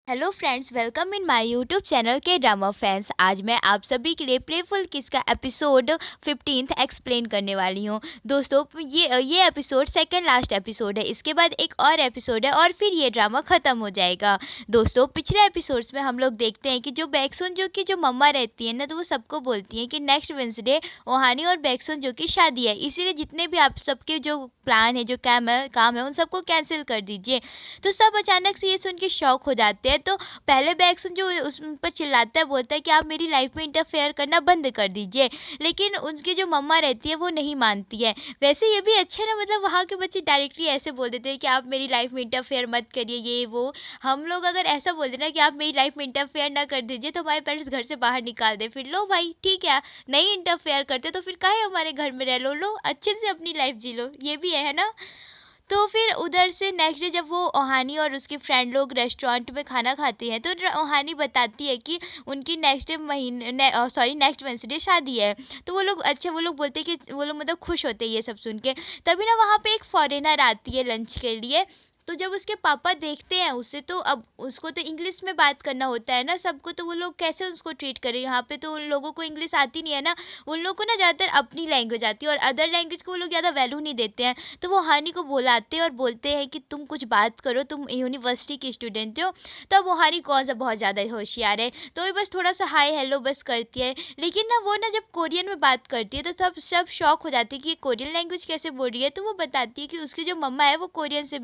Hello friends, welcome in my YouTube channel के drama fans. आज मैं आप सभी के लिए प्लेफुल किस का एपिसोड 15th एक्सप्लेन करने वाली हूँ। दोस्तों, ये एपिसोड सेकंड लास्ट एपिसोड है। इसके बाद एक और एपिसोड है और फिर ये ड्रामा ख़त्म हो जाएगा। दोस्तों, पिछले एपिसोड्स में हम लोग देखते हैं कि जो बैक्सुन जो की जो मम्मा रहती है ना, तो वो सबको बोलती हैं कि नेक्स्ट वेंसडे ओहानी और बैक्सुन जो की शादी है, इसीलिए जितने भी आप सबके जो प्लान है, जो काम है उन सबको कैंसिल कर दीजिए। तो सब अचानक से ये सुन के शौक हो जाते हैं। तो पहले बैक्सन जो उस पर चिल्लाता है, बोलता है कि आप मेरी लाइफ में इंटरफेयर करना बंद कर दीजिए, लेकिन उनकी जो मम्मा रहती है वो नहीं मानती है। वैसे ये भी अच्छा है ना, मतलब वहाँ के बच्चे डायरेक्टली ऐसे बोल देते हैं कि आप मेरी लाइफ में इंटरफेयर मत करिए, ये वो। हम लोग अगर ऐसा बोल देना कि आप मेरी लाइफ में इंटरफेयर ना कर दीजिए, तो हमारे पेरेंट्स घर से बाहर निकाल दे। फिर लो भाई, ठीक है, नहीं इंटरफेयर करते तो फिर काहे हमारे घर में रह लो अच्छे से अपनी लाइफ जी लो, ये भी है ना। तो फिर उधर से नेक्स्ट डे जब वो ओहानी और उसके फ्रेंड लोग रेस्टोरेंट में खाना खाते हैं, तो ओहानी बताती है कि उनकी नेक्स्ट नेक्स्ट वेंसडे शादी है। तो वो लोग वो लोग बोलते हैं कि वो लोग मतलब खुश होते हैं ये सब सुन के। तभी ना वहाँ पे एक फॉरेनर आती है लंच के लिए। तो जब उसके पापा देखते हैं उसे, तो अब उसको तो इंग्लिश में बात करना होता है ना सबको, तो वो लोग कैसे उसको ट्रीट करें। यहाँ पे तो उन लोगों को इंग्लिश आती नहीं है ना, उन लोगों को ना ज़्यादातर अपनी लैंग्वेज आती है और अदर लैंग्वेज को वो लोग ज़्यादा वैल्यू नहीं देते हैं। तो वो हानि को बुलाते हैं और बोलते हैं कि तुम कुछ बात करो, तुम यूनिवर्सिटी की स्टूडेंट हो। तब वो हानि कौन सा बहुत ज़्यादा होशियार है, तो वो बस थोड़ा सा हाय हेलो बस करती है। लेकिन ना वो ना जब कोरियन में बात करती है तो सब शौक हो जाते हैं कि ये कोरियन लैंग्वेज कैसे बोल रही है। तो वो बताती है कि उसकी जो मम्मा है वो कोरिया से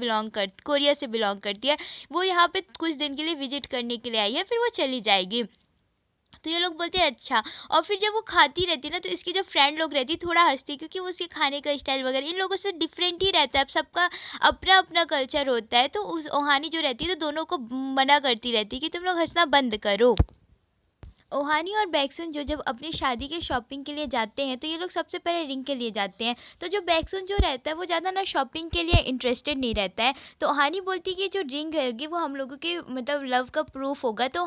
बिलोंग करती है। वो यहाँ पे कुछ दिन के लिए विजिट करने के लिए आई है, फिर वो चली जाएगी। तो ये लोग बोलते हैं अच्छा। और फिर जब वो खाती रहती है ना, तो इसकी जो फ्रेंड लोग रहती है थोड़ा हंसती है, क्योंकि वो उसके खाने का स्टाइल वगैरह इन लोगों से डिफरेंट ही रहता है। अब सबका अपना अपना कल्चर होता है। तो उस ओहानी जो रहती है तो दोनों को मना करती रहती है कि तुम लोग हंसना बंद करो। ओहानी और बैक्सन जो जब अपनी शादी के शॉपिंग के लिए जाते हैं, तो ये लोग सबसे पहले रिंग के लिए जाते हैं। तो जो बैक्सन जो रहता है वो ज़्यादा ना शॉपिंग के लिए इंटरेस्टेड नहीं रहता है। तो ओहानी बोलती है कि जो रिंग रहेगी वो हम लोगों के मतलब लव का प्रूफ होगा। तो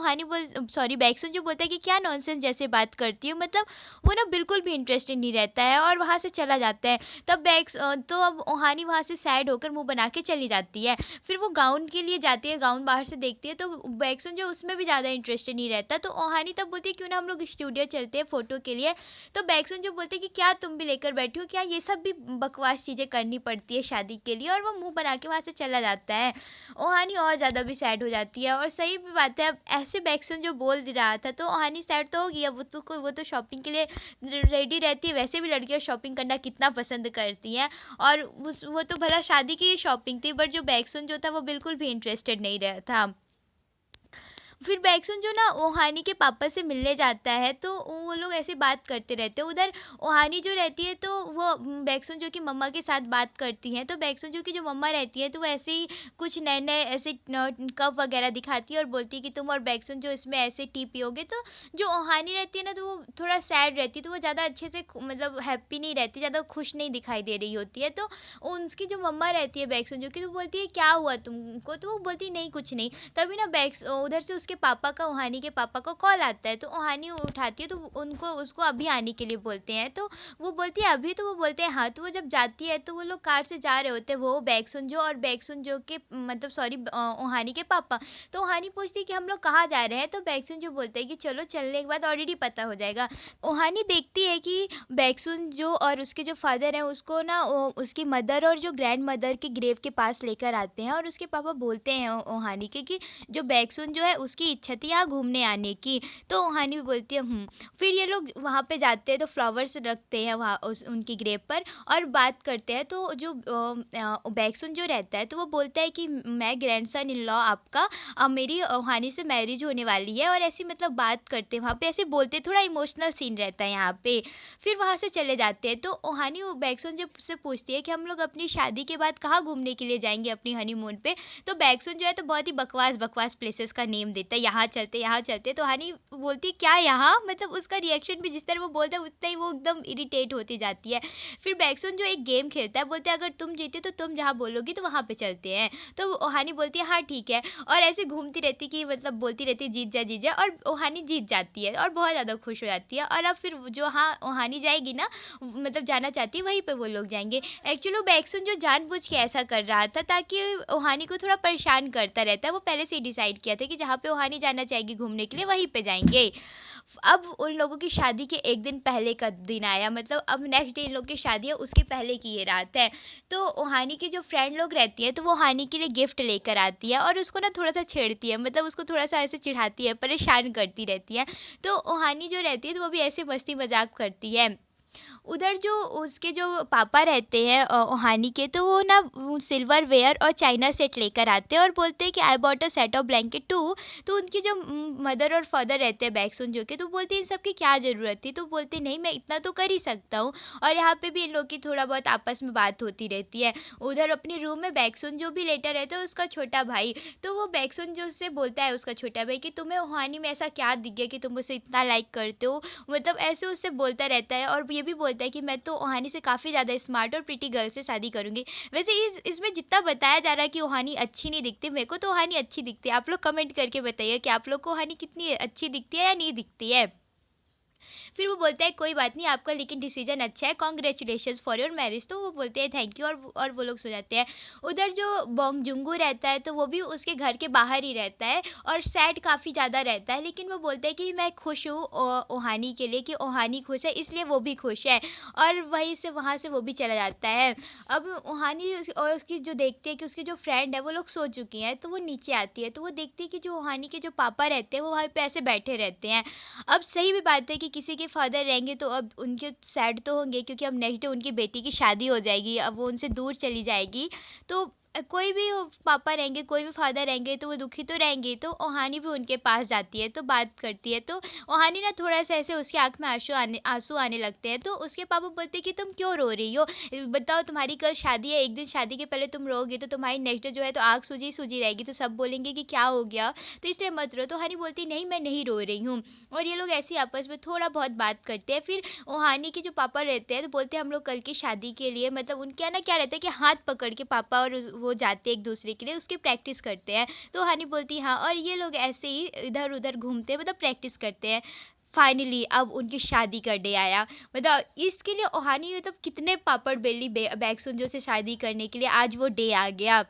बैक्सन जो बोलता है कि क्या नॉनसेंस जैसे बात करती हूँ, मतलब वो ना बिल्कुल भी इंटरेस्टेड नहीं रहता है और वहाँ से चला जाता है। तो अब ओहानी वहाँ से सैड होकर मुँह बना के चली जाती है। फिर वो गाउन के लिए जाती है, गाउन बाहर से देखती है, तो बैक्सन जो उसमें भी ज़्यादा इंटरेस्टेड नहीं रहता। तो ओहानी तब बोलती है क्यों ना हम लोग स्टूडियो चलते हैं फ़ोटो के लिए। तो बैक्सन जो बोलते हैं कि क्या तुम भी लेकर बैठी हो, क्या ये सब भी बकवास चीज़ें करनी पड़ती है शादी के लिए। और वो मुंह बना के वहाँ से चला जाता है। ओहानी और ज़्यादा भी सैड हो जाती है। और सही भी बात है, अब ऐसे बैक्सन जो बोल दे रहा था तो ओहानी सैड तो होगी। अब वो तो शॉपिंग के लिए रेडी रहती है। वैसे भी लड़कियाँ शॉपिंग करना कितना पसंद करती हैं। और वो तो भला शादी की शॉपिंग थी, बट जो बैक्सन जो था वो बिल्कुल भी इंटरेस्टेड नहीं रहा था। फिर बैक्सन जो ना ओहानी के पापा से मिलने जाता है, तो वो लोग ऐसे बात करते रहते हैं। उधर ओहानी जो रहती है तो वो बैक्सन जो कि मम्मा के साथ बात करती हैं। तो बैक्सन जो कि जो मम्मा रहती है तो वो ऐसे ही कुछ नए नए ऐसे कप वगैरह दिखाती है और बोलती है कि तुम और बैक्सन जो इसमें ऐसे टी पियोगे। तो जो ओहानी रहती है ना, तो वो थोड़ा सैड रहती है। तो वो ज़्यादा अच्छे से मतलब हैप्पी नहीं रहती, ज़्यादा खुश नहीं दिखाई दे रही होती है। तो उसकी जो मम्मा रहती है बैक्सन जो कि, तो बोलती है क्या हुआ तुमको। तो वो बोलती है नहीं कुछ नहीं। तभी ना उधर से उसके पापा का, ओहानी के पापा का कॉल आता है। तो ओहानी उठाती है, तो उनको उसको अभी आने के लिए बोलते हैं। तो वो बोलती है अभी, तो वो बोलते हैं हाँ। तो वो जब जाती है तो वो लोग कार से जा रहे होते हैं, वो बैक्सुन और बैक्सुन के मतलब ओहानी के पापा। तो ओहानी पूछती है कि हम लोग कहाँ जा रहे हैं। तो बैक्सुन जो बोलते हैं कि चलो, चलने के बाद ऑलरेडी पता हो जाएगा। ओहानी देखती है कि बैक्सुन जो और उसके जो फादर हैं उसको ना उसकी मदर और जो ग्रैंड मदर के ग्रेव के पास लेकर आते हैं। और उसके पापा बोलते हैं ओहानी के कि जो बैक्सुन जो है उसकी इच्छा थी यहाँ घूमने आने की। तो ओहानी भी बोलती है फिर ये लोग वहाँ पे जाते हैं, तो फ्लावर्स रखते हैं वहाँ उनकी ग्रेव पर और बात करते हैं। तो जो बैक्सुन जो रहता है तो वो बोलता है कि मैं ग्रैंडसन इन लॉ आपका, मेरी ओहानी से मैरिज होने वाली है। और ऐसी मतलब बात करते हैं वहाँ पे, ऐसे बोलते, थोड़ा इमोशनल सीन रहता है यहाँ पे। फिर वहाँ से चले जाते हैं। तो ओहानी बैक्सुन जब से पूछती है कि हम लोग अपनी शादी के बाद कहाँ घूमने के लिए जाएंगे अपनी हनीमून पे। तो बैक्सुन जो है तो बहुत ही बकवास बकवास प्लेसेस का नेम देता है है यहाँ चलते, तो हानि बोलती है क्या यहाँ, मतलब उसका रिएक्शन भी जिस तरह वो बोलता है उतना ही वो एकदम इरिटेट होती जाती है। फिर बैक्सुन जो एक गेम खेलता है, बोलते हैं अगर तुम जीते तो तुम जहाँ बोलोगी तो वहाँ पे चलते हैं। तो ओहानी बोलती है हाँ ठीक है, और ऐसे घूमती रहती कि मतलब बोलती रहती है जीत जा, और ओहानी जीत जाती है और बहुत ज़्यादा खुश हो जाती है। और अब फिर जो हाँ ओहानी जाएगी ना, मतलब जाना चाहती है वहीं पे वो लोग जाएंगे। एक्चुअली बैक्सन जो जानबूझ के ऐसा कर रहा था ताकि ओहानी को थोड़ा परेशान करता रहता है। वो पहले से ही डिसाइड किया था कि जहाँ पे ओहानी जाना चाहेगी घूमने के लिए वहीं पे जाएंगे। अब उन लोगों की शादी के एक दिन पहले का दिन आया, मतलब अब नेक्स्ट डे इन लोग की शादी है, उसके पहले की ये रात है। तो ओहानी की जो फ्रेंड लोग रहती है तो वो ओहानी के लिए गिफ्ट लेकर आती है और उसको ना थोड़ा सा छेड़ती है, मतलब उसको थोड़ा सा ऐसे चिढ़ाती है, परेशान करती रहती है। तो ओहानी जो रहती है तो वो भी ऐसे मस्ती मजाक करती है। उधर जो उसके जो पापा रहते हैं ओहानी के, तो वो ना सिल्वर वेयर और चाइना सेट लेकर आते हैं और बोलते हैं कि I bought a set of blanket too. तो उनकी जो मदर और फादर रहते हैं बैक्सुन जो के, तो बोलते हैं इन सब की क्या ज़रूरत थी। तो बोलते नहीं मैं इतना तो कर ही सकता हूँ। और यहाँ पे भी इन लोग की थोड़ा बहुत आपस में बात होती रहती है। उधर अपने रूम में बैक्सुन जो भी लेटा रहता है उसका छोटा भाई, तो वो बैक्सुन जो उससे बोलता है उसका छोटा भाई कि तुम्हें ओहानी में ऐसा क्या दिख गया कि तुम उसे इतना लाइक करते हो, मतलब ऐसे उससे बोलता रहता है। और ये भी बोलता है कि मैं तो ओहानी से काफ़ी ज़्यादा स्मार्ट और प्रिटी गर्ल से शादी करूँगी। वैसे इसमें जितना बताया जा रहा है कि ओहानी अच्छी नहीं दिखती, मेरे को तो ओहानी अच्छी दिखती है। आप लोग कमेंट करके बताइए कि आप लोग को ओहानी कितनी अच्छी दिखती है या नहीं दिखती है। फिर वो बोलता है कोई बात नहीं आपका, लेकिन डिसीजन अच्छा है, कॉन्ग्रेचुलेशंस फॉर योर मैरिज। तो वो बोलते हैं थैंक यू, और वो लोग सो जाते हैं। उधर जो बोंग जुंगू रहता है तो वो भी उसके घर के बाहर ही रहता है और सैड काफ़ी ज़्यादा रहता है, लेकिन वो बोलता है कि मैं खुश हूँ ओहानी के लिए, कि ओहानी खुश है इसलिए वो भी खुश है। और वहीं से वहाँ से वो भी चला जाता है। अब ओहानी और उसकी जो देखती है कि उसकी जो फ्रेंड है वो लोग सो चुकी हैं, तो वो नीचे आती है तो वो देखती है कि जो ओहानी के जो पापा रहते हैं वो वहाँ पे ऐसे बैठे रहते हैं। अब सही भी बात है कि किसी के फादर रहेंगे तो अब उनके सैड तो होंगे, क्योंकि अब नेक्स्ट डे उनकी बेटी की शादी हो जाएगी, अब वो उनसे दूर चली जाएगी। तो कोई भी पापा रहेंगे, कोई भी फादर रहेंगे तो वो दुखी तो रहेंगे। तो ओहानी भी उनके पास जाती है तो बात करती है। तो ओहानी ना थोड़ा सा ऐसे उसकी आँख में आंसू आने लगते हैं। तो उसके पापा बोलते हैं कि तुम क्यों रो रही हो, बताओ तुम्हारी कल शादी है, एक दिन शादी के पहले तुम रोगे तो तुम्हारी नेक्स्ट डे जो है तो आँख सूजी सूजी रहेगी, तो सब बोलेंगे कि क्या हो गया, तो इसलिए मत रो। तो ओहानी बोलती नहीं मैं नहीं रो रही हूँ। और ये लोग ऐसे ही आपस में थोड़ा बहुत बात करते हैं। फिर ओहानी के जो पापा रहते हैं तो बोलते हैं हम लोग कल की शादी के लिए, मतलब उनके यहाँ ना क्या रहता है कि हाथ पकड़ के पापा और वो जाते हैं एक दूसरे के लिए, उसकी प्रैक्टिस करते हैं। तो ओहानी बोलती है हाँ, और ये लोग ऐसे ही इधर उधर घूमते हैं, मतलब प्रैक्टिस करते हैं। फाइनली अब उनकी शादी का डे आया, मतलब इसके लिए ओहानी मतलब कितने पापड़ बेली बैक्सुन से शादी करने के लिए आज वो डे आ गया।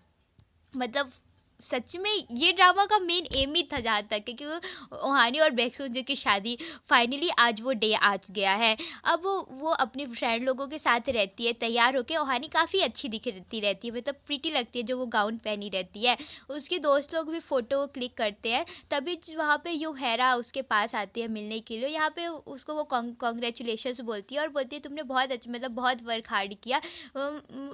मतलब सच में ये ड्रामा का मेन एम ही था जहाँ तक है कि वो ओहानी और बैक्सुन जी की शादी फाइनली आज वो डे आ गया है। अब वो अपने फ्रेंड लोगों के साथ रहती है तैयार होके। ओहानी काफ़ी अच्छी दिखती रहती है, मतलब प्रीटी लगती है जो वो गाउन पहनी रहती है। उसके दोस्त लोग भी फ़ोटो क्लिक करते हैं। तभी वहाँ पे यूहैरा उसके पास आती है मिलने के लिए। यहाँ पे उसको वो कॉन्ग्रेचुलेशंस बोलती है और बोलती है तुमने बहुत अच्छा, मतलब बहुत वर्क हार्ड किया।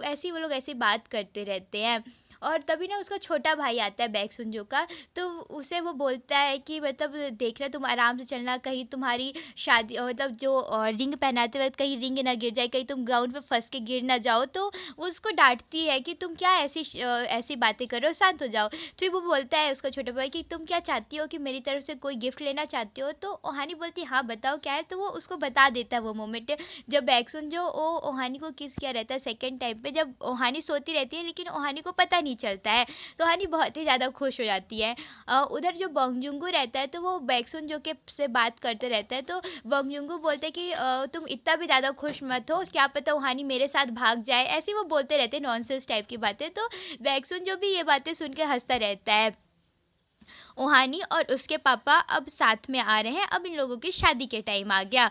ऐसे ही वो लोग ऐसे बात करते रहते हैं। और तभी ना उसका छोटा भाई आता है बैक्सुनजो का, तो उसे वो बोलता है कि मतलब देखना तुम आराम से चलना, कहीं तुम्हारी शादी मतलब जो रिंग पहनाते वक्त कहीं रिंग ना गिर जाए, कहीं तुम गाउन पे फंस के गिर ना जाओ। तो वो उसको डांटती है कि तुम क्या ऐसी बातें कर रहे हो, शांत हो जाओ। फिर वो बोलता है उसका छोटा भाई कि तुम क्या चाहती हो, कि मेरी तरफ से कोई गिफ्ट लेना चाहती हो। तो ओहानी बोलती है हाँ बताओ क्या है। तो वो उसको बता देता है वो मोमेंट जब बैक्सुनजो ओहानी को किस किया रहता है सेकेंड टाइम पे, जब ओहानी सोती रहती है लेकिन ओहानी को पता नहीं चलता है। तो ओहानी बहुत ही ज़्यादा खुश हो जाती है। उधर जो बोंगजुंगू रहता है तो वो बैक्सुनजो के से बात करते रहता है। तो बोंगजुंगू बोलते हैं कि तुम इतना भी ज़्यादा खुश मत हो, क्या पता ओहानी मेरे साथ भाग जाए। ऐसे वो बोलते रहते हैं नॉनसेंस टाइप की बातें। तो बैक्सुनजो भी ये बातें सुन के हंसता रहता है। ओहानी और उसके पापा अब साथ में आ रहे हैं, अब इन लोगों की शादी के टाइम आ गया।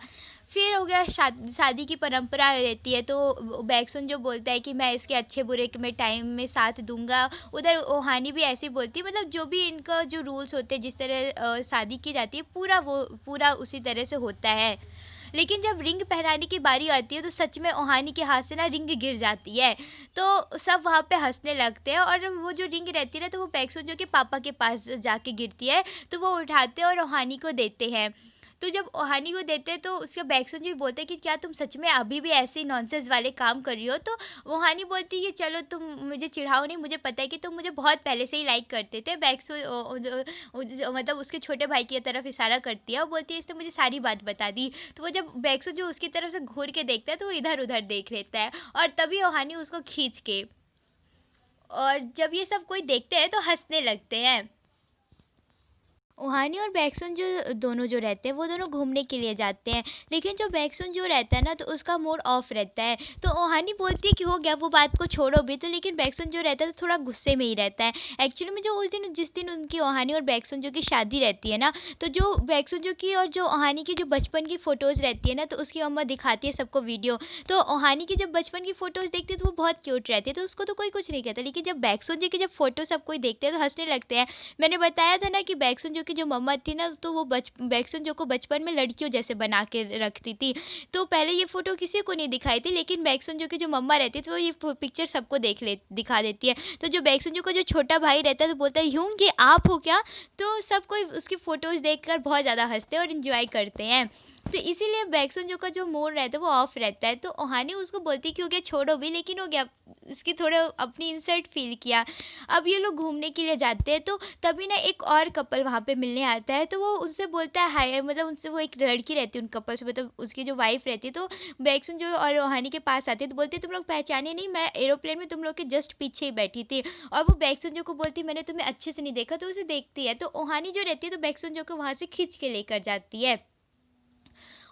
फिर हो गया शादी की परंपरा रहती है, तो बैक्सुन जो बोलता है कि मैं इसके अच्छे बुरे के मैं टाइम में साथ दूंगा। उधर ओहानी भी ऐसे ही बोलती है, मतलब जो भी इनका जो रूल्स होते हैं जिस तरह शादी की जाती है पूरा उसी तरह से होता है। लेकिन जब रिंग पहनाने की बारी आती है तो सच में ओहानी के हाथ से ना रिंग गिर जाती है। तो सब वहाँ पे हंसने लगते हैं और वो जो रिंग रहती है ना तो वो बैक्सुन जो के पापा के पास जाके गिरती है, तो वो उठाते हैं और ओहानी को देते हैं। तो जब ओहानी को देते हैं तो उसका बैक्सन भी बोलता है कि क्या तुम सच में अभी भी ऐसे ही नॉनसेंस वाले काम कर रही हो। तो ओहानी बोलती है कि चलो तुम मुझे चिढ़ाओ नहीं, मुझे पता है कि तुम मुझे बहुत पहले से ही लाइक करते थे। बैक्सो मतलब उसके छोटे भाई की तरफ इशारा करती है और बोलती है इसने मुझे सारी बात बता दी। तो वो जब बैक्सो जो उसकी तरफ से घूर के देखता है तो वो इधर उधर देख लेता है और तभी ओहानी उसको खींच के, और जब ये सब कोई देखते हैं तो हंसने लगते हैं। ओहानी और बैक्सन जो दोनों जो रहते हैं वो दोनों घूमने के लिए जाते हैं, लेकिन जो बैक्सन जो रहता है ना तो उसका मूड ऑफ रहता है। तो ओहानी बोलती है कि हो गया वो बात को छोड़ो भी, तो लेकिन बैक्सन जो रहता है तो थोड़ा गुस्से में ही रहता है। एक्चुअली में जो उस दिन जिस दिन उनकी ओहानी और बैक्सन जो की शादी रहती है ना, तो जो बैक्सन जो की और जो ओहानी की जो बचपन की फ़ोटोज़ रहती है ना, तो उसकी अम्मा दिखाती है सबको वीडियो। तो ओहानी की जब बचपन की फ़ोटोज़ देखती है तो वो बहुत क्यूट रहती है, तो उसको तो कोई कुछ नहीं कहता, लेकिन जब बैक्सन जी की जब फ़ोटो सब कोई देखते हैं तो हंसने लगते हैं। मैंने बताया था ना कि बैक्सन जो की जो मम्मा थी ना, तो वो बैक्सन जो को बचपन में लड़कियों जैसे बना के रखती थी। तो पहले ये फ़ोटो किसी को नहीं दिखाई थी, लेकिन बैक्सन जो की जो मम्मा रहती थी वो ये पिक्चर सबको दिखा देती है। तो जो बैक्सन जो का जो छोटा भाई रहता है तो बोलता है यूँ ये आप हो क्या? तो सब कोई उसकी फ़ोटोज़ देखकर बहुत ज़्यादा हँसते हैं और एंजॉय करते हैं। तो इसीलिए बैक्सन जो का जो मूड रहता है वो ऑफ रहता है। तो ओहानी उसको बोलती है कि हो गया छोड़ो भी, लेकिन हो गया उसकी थोड़ा अपनी इंसल्ट फील किया। अब ये लोग घूमने के लिए जाते हैं तो तभी ना एक और कपल वहाँ पे मिलने आता है, तो वो उनसे बोलता है हाय, मतलब उनसे वो एक लड़की रहती है उन कपल से, मतलब उसकी जो वाइफ रहती है। तो बैक्सन जो और ओहानी के पास आती है तो बोलती है तुम लोग पहचाने नहीं, मैं एरोप्लेन में तुम लोग के जस्ट पीछे ही बैठी थी। और वो बैक्सन जो को बोलती है मैंने तुम्हें अच्छे से नहीं देखा, तो उसे देखती है। तो ओहानी जो रहती है तो बैक्सन जो को वहाँ से खींच के लेकर जाती है।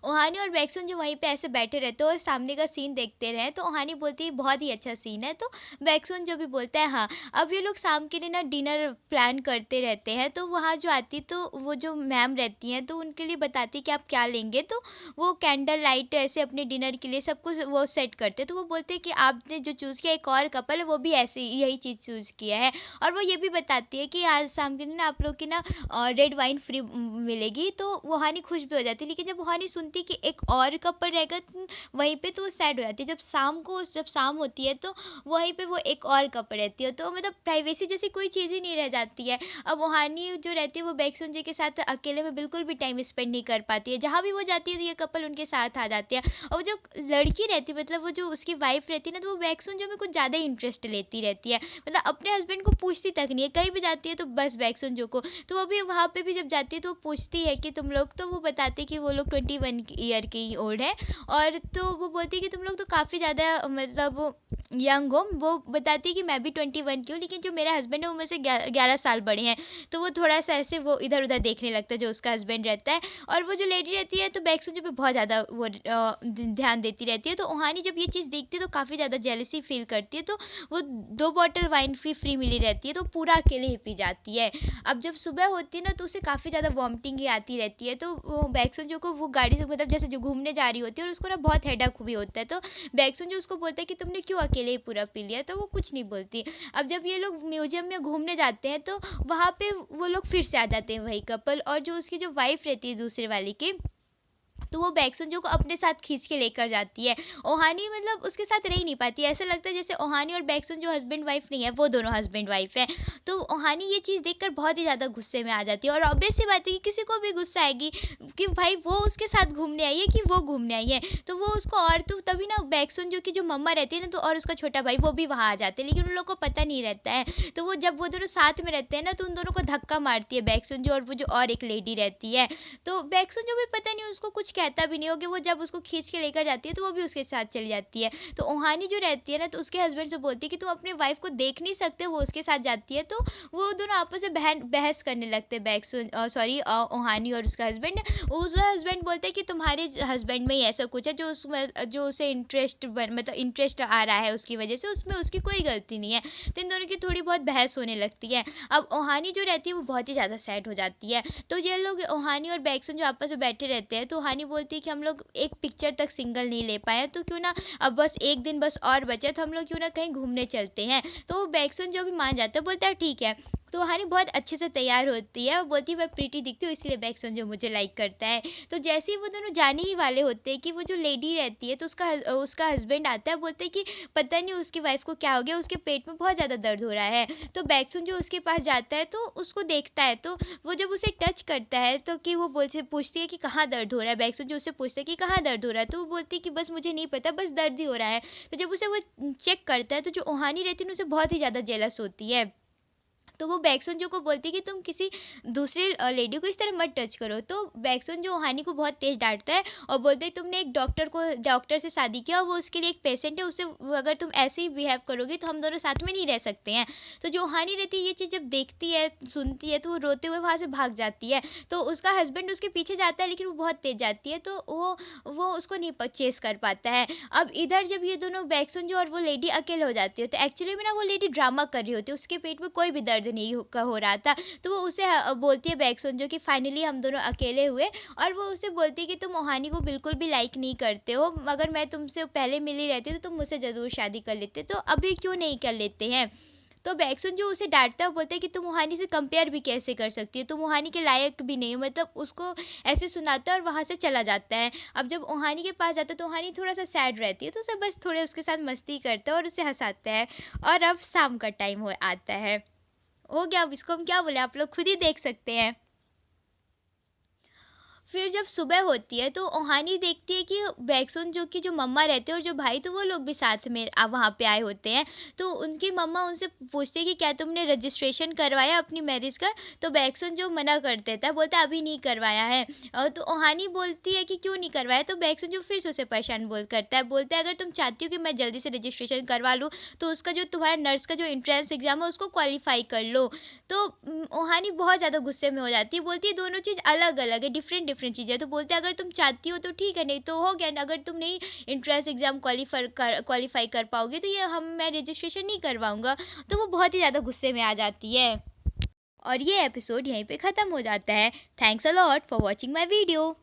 ओहानी और बैक्सन जो वहीं पे ऐसे बैठे रहते हैं और सामने का सीन देखते रहे, तो ओहानी बोलती है बहुत ही अच्छा सीन है। तो बैक्सन जो भी बोलता है हाँ। अब ये लोग शाम के लिए ना डिनर प्लान करते रहते हैं, तो वहाँ जो आती तो वो जो मैम रहती हैं तो उनके लिए बताती कि आप क्या लेंगे। तो वो कैंडल लाइट ऐसे अपने डिनर के लिए सब कुछ वो सेट करते, तो वो बोलते हैं कि आपने जो चूज़ किया एक और कपल है वो भी ऐसे यही चीज़ चूज़ किया है। और वो ये भी बताती है कि आज शाम के दिन ना आप लोग की ना रेड वाइन फ्री मिलेगी। तो वहानी खुश भी हो जाती है, लेकिन जब वहानी सुनती कि एक और कपल रहेगा वहीं पे तो वो सैड हो जाती है। जब शाम होती है तो वहीं पे वो एक और कपल रहती है, तो मतलब प्राइवेसी जैसी कोई चीज़ ही नहीं रह जाती है। अब वहानी जो रहती है वो बैक्सन जी के साथ अकेले में बिल्कुल भी टाइम स्पेंड नहीं कर पाती है, जहाँ भी वो जाती है तो ये कपल उनके साथ आ जाते हैं। और जो लड़की रहती है मतलब वो जो उसकी वाइफ रहती है ना, तो वो बैक्सन जो में कुछ ज़्यादा ही इंटरेस्ट लेती रहती है, मतलब अपने हस्बैंड को पूछती तक नहीं है, कहीं भी जाती है तो बस बैक्सन जो को। तो वो भी वहाँ पे भी जब जाती है तो वो पूछती है कि तुम लोग, तो वो बताते कि वो लोग 21 ईयर की ओल्ड है। और तो वो बोलती है कि तुम लोग तो काफ़ी ज़्यादा मतलब यंग हो। वो बताती है कि मैं भी 21 की हूँ, लेकिन जो मेरा हस्बैंड है वो मुझसे 11 साल बड़े हैं। तो वो थोड़ा सा ऐसे वो इधर उधर देखने लगता है जो उसका हस्बैंड रहता है। और वो जो लेडी रहती है तो बैक्सन जो पे बहुत ज़्यादा वो ध्यान देती रहती है। तो ओहानी जब ये चीज़ देखती है तो काफ़ी ज़्यादा जेलसी फील करती है, तो वो 2 बॉटल वाइन फ्री मिली रहती है तो पूरा अकेले ही पी जाती है। अब जब सुबह होती है ना तो उसे काफ़ी ज़्यादा वॉमिटिंग ही आती रहती है। तो वो बैक्सन जो को वो गाड़ी से मतलब जैसे जो घूमने जा रही होती है और उसको ना बहुत हेडेक भी होता है, तो बैक्सन जो उसको बोलता है कि तुमने क्यों अकेले ही पूरा पी लिया, तो वो कुछ नहीं बोलती। अब जब ये लोग म्यूजियम में घूमने जाते हैं तो वहाँ पे वो लोग फिर से आ जाते हैं वही कपल, और जो उसकी जो वाइफ रहती है दूसरे वाली की, तो वो बैक्सन जो को अपने साथ खींच के लेकर जाती है। ओहानी मतलब उसके साथ रह ही नहीं पाती, ऐसा लगता है जैसे ओहानी और बैक्सन जो हस्बैंड वाइफ नहीं है, वो दोनों हस्बैंड वाइफ है। तो ओहानी ये चीज़ देखकर बहुत ही ज़्यादा गुस्से में आ जाती है, और ऑब्वियस सी बात है कि किसी को भी गुस्सा आएगी कि भाई वो उसके साथ घूमने आई है कि वो घूमने आई है। तो वो उसको, और तो तभी ना बैक्सन जो की जो मम्मा रहती है ना, तो और उसका छोटा भाई वो भी वहाँ आ जाते हैं, लेकिन उन लोग को पता नहीं रहता है। तो वो जब वो दोनों साथ में रहते हैं ना, तो उन दोनों को धक्का मारती है बैक्सन जो, और वो जो और एक लेडी रहती है। तो बैक्सन जो भी पता नहीं उसको कुछ कहता भी नहीं हो, कि वो जब उसको खींच के लेकर जाती है तो वो भी उसके साथ चली जाती है। तो ओहानी जो रहती है ना, तो उसके हस्बैंड से बोलती है कि तुम अपनी वाइफ को देख नहीं सकते, वो उसके साथ जाती है। तो वो दोनों आपस में बहस करने लगते हैं, बैक्सन सॉरी ओहानी और उसका हस्बैंड। उसका हस्बैंड बोलता है कि तुम्हारे हस्बैंड में ही ऐसा कुछ है जो उसे मतलब इंटरेस्ट आ रहा है उसकी वजह से, उसमें उसकी कोई गलती नहीं है। तो इन दोनों की थोड़ी बहुत बहस होने लगती है। अब ओहानी जो रहती है वो बहुत ही ज़्यादा सैड हो जाती है। तो ये लोग ओहानी और बैक्सन जो आपस में बैठे रहते हैं, तो ओहानी बोलती है कि हम लोग एक पिक्चर तक सिंगल नहीं ले पाए, तो क्यों ना अब बस एक दिन बस और बचे, तो हम लोग क्यों ना कहीं घूमने चलते हैं। तो बैक्सन जो भी मान जाता है बोलता है ठीक है। तो ओहानी बहुत अच्छे से तैयार होती है और बोलती है मैं प्रीटी दिखती हूँ इसलिए बैक्सन जो मुझे लाइक करता है। तो जैसे ही वो दोनों जाने ही वाले होते हैं कि वो जो लेडी रहती है तो उसका हस्बैंड आता है, बोलते हैं कि पता नहीं उसकी वाइफ को क्या हो गया, उसके पेट में बहुत ज़्यादा दर्द हो रहा है। तो बैक्सन जो उसके पास जाता है तो उसको देखता है, तो वो जब उसे टच करता है तो कि वो पूछती है कि कहाँ दर्द हो रहा है। बैक्सन जो उससे पूछता है कि कहाँ दर्द हो रहा है, तो वो बोलती है कि बस मुझे नहीं पता, बस दर्द ही हो रहा है। तो जब उसे वो चेक करता है तो जो ओहानी रहती है ना उसे बहुत ही ज़्यादा जेलस होती है। तो वो बैक्सन को बोलती है कि तुम किसी दूसरे लेडी को इस तरह मत टच करो। तो बैक्सन जो हानि को बहुत तेज डांटता है और बोलते है तुमने एक डॉक्टर से शादी किया और वो उसके लिए एक पेशेंट है, उससे अगर तुम ऐसे ही बिहेव करोगे तो हम दोनों साथ में नहीं रह सकते हैं। तो जो हानि रहती है ये चीज़ जब देखती है सुनती है तो वो रोते हुए वहाँ से भाग जाती है। तो उसका हस्बैंड उसके पीछे जाता है लेकिन वो बहुत तेज जाती है, तो वो उसको नहीं चेस कर पाता है। अब इधर जब ये दोनों बैक्सन और वो लेडी अकेले हो जाती है तो एक्चुअली में ना वो लेडी ड्रामा कर रही होती है, उसके पेट में कोई भी दर्द नहीं हो रहा था। तो वो उसे बोलती है बैक्सन कि फाइनली हम दोनों अकेले हुए, और वो उसे बोलती है कि तुम ओहानी को बिल्कुल भी लाइक नहीं करते हो, मगर मैं तुमसे पहले मिली रहती तो तुम मुझसे ज़रूर शादी कर लेते, तो अभी क्यों नहीं कर लेते हैं। तो बैक्सन जो उसे डांटता है बोलता है कि तुम ओहानी से कंपेयर भी कैसे कर सकती हो, तुम ओहानी के लायक भी नहीं हो, मतलब उसको ऐसे सुनाता है और वहाँ से चला जाता है। अब जब ओहानी के पास जाता है तो ओहानी थोड़ा सा सैड रहती है, तो उसे बस थोड़े उसके साथ मस्ती करता है और उसे हंसाता है। और अब शाम का टाइम हो आता है, हो गया, अब इसको हम क्या बोले, आप लोग खुद ही देख सकते हैं। फिर जब सुबह होती है तो ओहानी देखती है कि बैक्सन जो मम्मा रहते हैं और जो भाई, तो वो लोग भी साथ में वहाँ पे आए होते हैं। तो उनकी मम्मा उनसे पूछती है कि क्या तुमने रजिस्ट्रेशन करवाया अपनी मैरिज का। तो बैक्सन जो मना कर देता है, बोलता है अभी नहीं करवाया है। तो ओहानी बोलती है कि क्यों नहीं करवाया। तो बैक्सन जो फिर से उसे परेशान करता है, बोलता है अगर तुम चाहती हो कि मैं जल्दी से रजिस्ट्रेशन करवा लूँ तो उसका जो तुम्हारा नर्स का जो एंट्रेंस एग्ज़ाम है उसको क्वालिफाई कर लो। तो ओहानी बहुत ज़्यादा गुस्से में हो जाती है, बोलती है दोनों चीज़ अलग अलग है, डिफरेंट डिफरेंट चीज़ें। तो बोलते हैं अगर तुम चाहती हो तो ठीक है, नहीं तो हो गया ना, अगर तुम नहीं इंट्रेंस एग्ज़ाम क्वालिफाई कर पाओगे तो ये मैं रजिस्ट्रेशन नहीं करवाऊँगा। तो वो बहुत ही ज़्यादा गुस्से में आ जाती है और ये एपिसोड यहीं पे ख़त्म हो जाता है। Thanks a lot for watching my video.